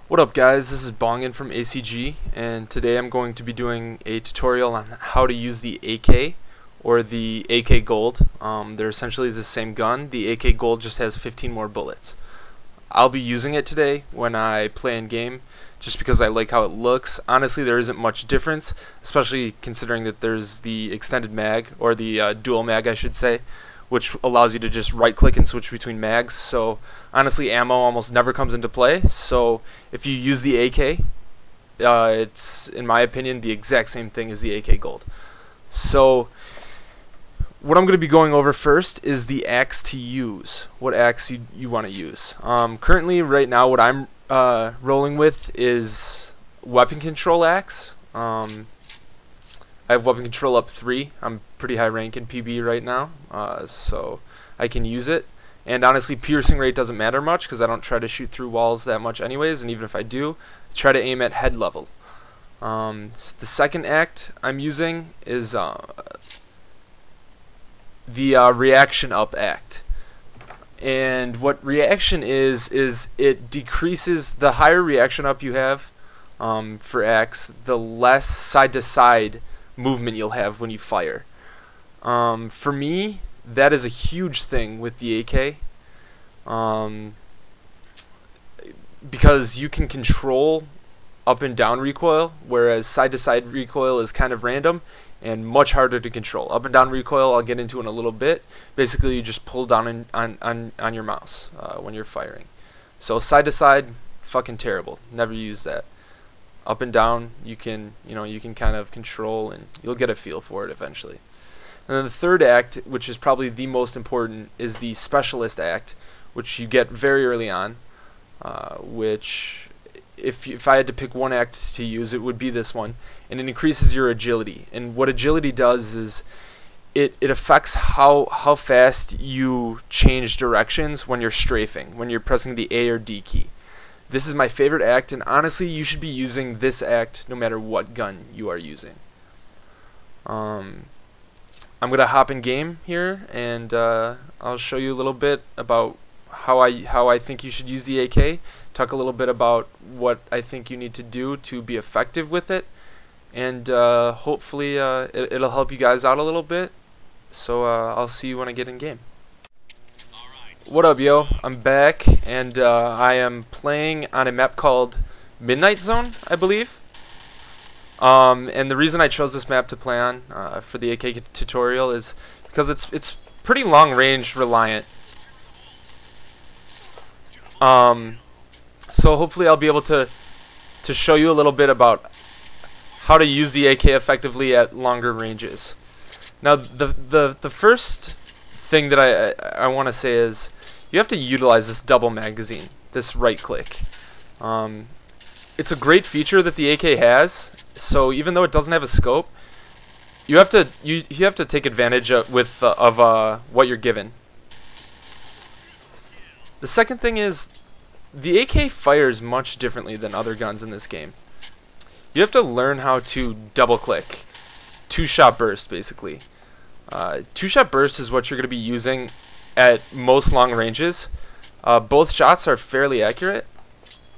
What up guys, this is Bongin from ACG, and today I'm going to be doing a tutorial on how to use the AK or the AK Gold. They're essentially the same gun. The AK Gold just has 15 more bullets. I'll be using it today when I play in game just because I like how it looks. Honestly, there isn't much difference, especially considering that there's the extended mag, or the dual mag I should say, which allows you to just right click and switch between mags. So honestly, ammo almost never comes into play. So if you use the AK, it's, in my opinion, the exact same thing as the AK Gold. So what I'm going to be going over first is the axe to use, what axe you want to use. Currently, right now, what I'm rolling with is weapon control axe. I have weapon control up 3. I'm pretty high rank in PB right now, so I can use it. And honestly, piercing rate doesn't matter much because I don't try to shoot through walls that much anyways, and even if I do, I try to aim at head level. The second act I'm using is the reaction up act. And what reaction is it decreases the higher reaction up you have for axe, the less side to side movement you'll have when you fire. For me, that is a huge thing with the AK, because you can control up and down recoil, whereas side to side recoil is kind of random and much harder to control. Up and down recoil I'll get into in a little bit. Basically, you just pull down on your mouse when you're firing. So side to side, fucking terrible. Never use that. Up and down, you can kind of control, and you'll get a feel for it eventually. And then the third act, which is probably the most important, is the specialist act, which you get very early on. Which, if I had to pick one act to use, it would be this one, and it increases your agility. And what agility does is it affects how fast you change directions when you're strafing, when you're pressing the A or D key. This is my favorite act, and honestly, you should be using this act no matter what gun you are using. I'm gonna hop in game here, and I'll show you a little bit about how I think you should use the AK. Talk a little bit about what I think you need to do to be effective with it, and hopefully it'll help you guys out a little bit. So I'll see you when I get in game. What up, yo? I'm back, and I am playing on a map called Midnight Zone, I believe. And the reason I chose this map to play on for the AK tutorial is because it's pretty long range reliant. So hopefully I'll be able to show you a little bit about how to use the AK effectively at longer ranges. Now, the first thing that I want to say is you have to utilize this double magazine, this right click. It's a great feature that the AK has, so even though it doesn't have a scope, you have to take advantage of what you're given. The second thing is the AK fires much differently than other guns in this game. You have to learn how to double click, two-shot burst basically. Two-shot burst is what you're going to be using at most long ranges. Both shots are fairly accurate,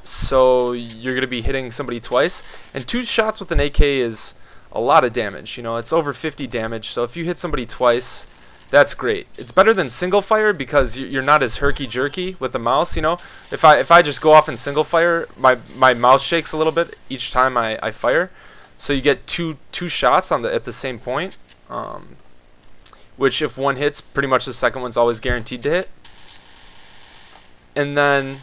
so you're going to be hitting somebody twice, and 2 shots with an AK is a lot of damage. You know, it's over 50 damage, so if you hit somebody twice, that's great. It's better than single fire because you're not as herky-jerky with the mouse. You know, if I just go off in single fire, my mouse shakes a little bit each time I fire, so you get two shots at the same point. Which, if one hits, pretty much the second one's always guaranteed to hit. And then,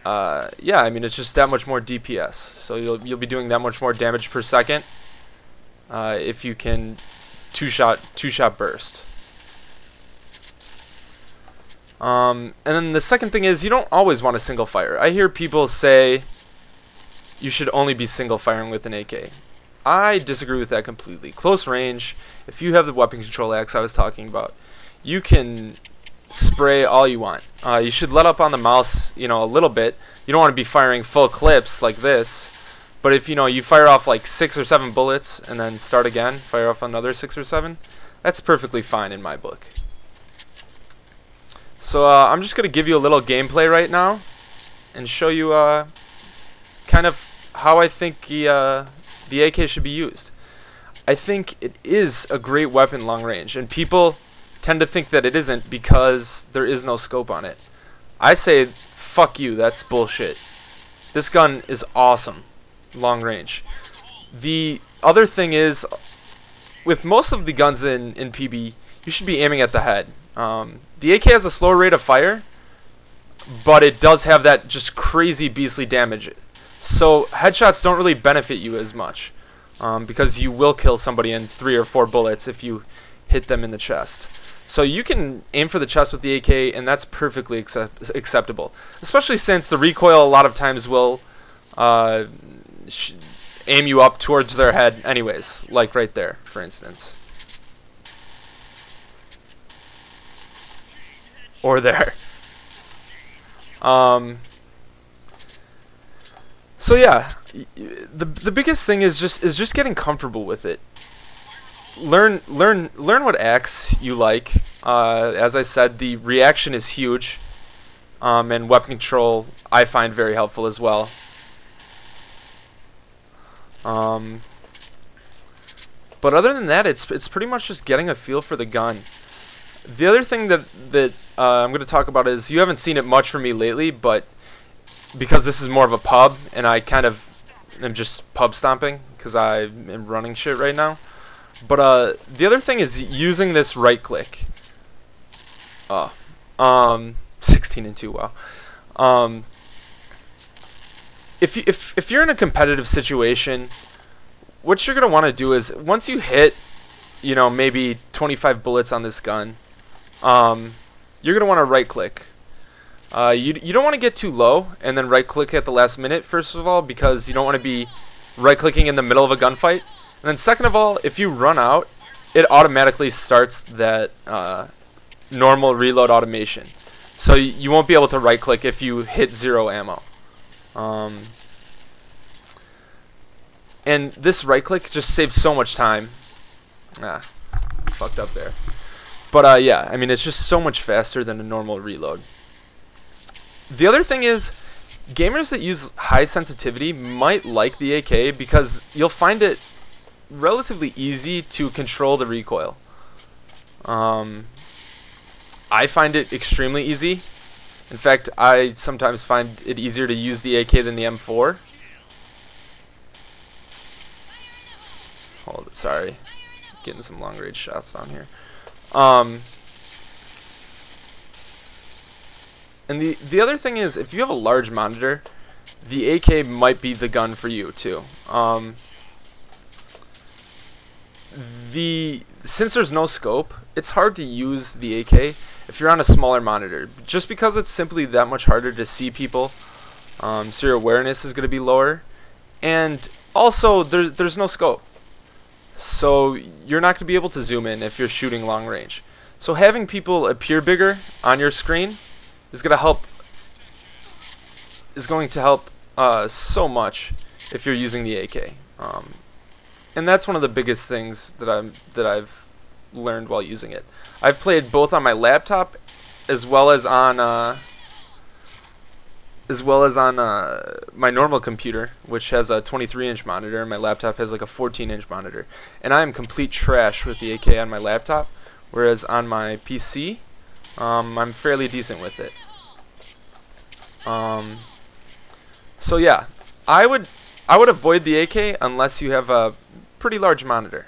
yeah, I mean, it's just that much more DPS. So you'll be doing that much more damage per second if you can two-shot burst. And then the second thing is you don't always want a single fire. I hear people say you should only be single firing with an AK. I disagree with that completely. Close range, if you have the weapon control axe I was talking about, you can spray all you want. You should let up on the mouse, a little bit. You don't want to be firing full clips like this. But if you fire off like 6 or 7 bullets and then start again, fire off another 6 or 7, that's perfectly fine in my book. So I'm just gonna give you a little gameplay right now, and show you kind of how I think the AK should be used. I think it is a great weapon long range, and people tend to think that it isn't because there is no scope on it. I say, fuck you, that's bullshit. This gun is awesome long range. The other thing is, with most of the guns in PB, you should be aiming at the head. The AK has a slower rate of fire, but it does have that just crazy beastly damage. So headshots don't really benefit you as much. Because you will kill somebody in 3 or 4 bullets if you hit them in the chest. So you can aim for the chest with the AK, and that's perfectly acceptable. Especially since the recoil a lot of times will aim you up towards their head anyways, like right there, for instance. Or there. So yeah, the biggest thing is just getting comfortable with it. Learn what axe you like. As I said, the reaction is huge, and weapon control I find very helpful as well. But other than that, it's pretty much just getting a feel for the gun. The other thing that I'm going to talk about is, you haven't seen it much from me lately, but because this is more of a pub, and I kind of am just pub stomping because I am running shit right now. But the other thing is using this right click. 16 and 2. Wow. If you're in a competitive situation, what you're gonna want to do is, once you hit, you know, maybe 25 bullets on this gun, you're gonna want to right click. You don't want to get too low and then right click at the last minute, first of all, because you don't want to be right clicking in the middle of a gunfight. And then second of all, if you run out, it automatically starts that normal reload automation. So you won't be able to right click if you hit 0 ammo. And this right click just saves so much time. Fucked up there. But yeah, I mean, it's just so much faster than a normal reload. The other thing is, gamers that use high sensitivity might like the AK because you'll find it relatively easy to control the recoil. I find it extremely easy. In fact, I sometimes find it easier to use the AK than the M4. Hold it, sorry. Getting some long range shots on here. And the other thing is, if you have a large monitor, the AK might be the gun for you too. Since there's no scope, it's hard to use the AK if you're on a smaller monitor, just because it's simply that much harder to see people. So your awareness is going to be lower, and also there's no scope, so you're not going to be able to zoom in if you're shooting long range. So having people appear bigger on your screen is going to help so much if you're using the AK. And that's one of the biggest things that I've learned while using it. I've played both on my laptop as well as on my normal computer, which has a 23-inch monitor, and my laptop has like a 14-inch monitor. And I am complete trash with the AK on my laptop, whereas on my PC, I'm fairly decent with it. So yeah, I would avoid the AK unless you have a pretty large monitor.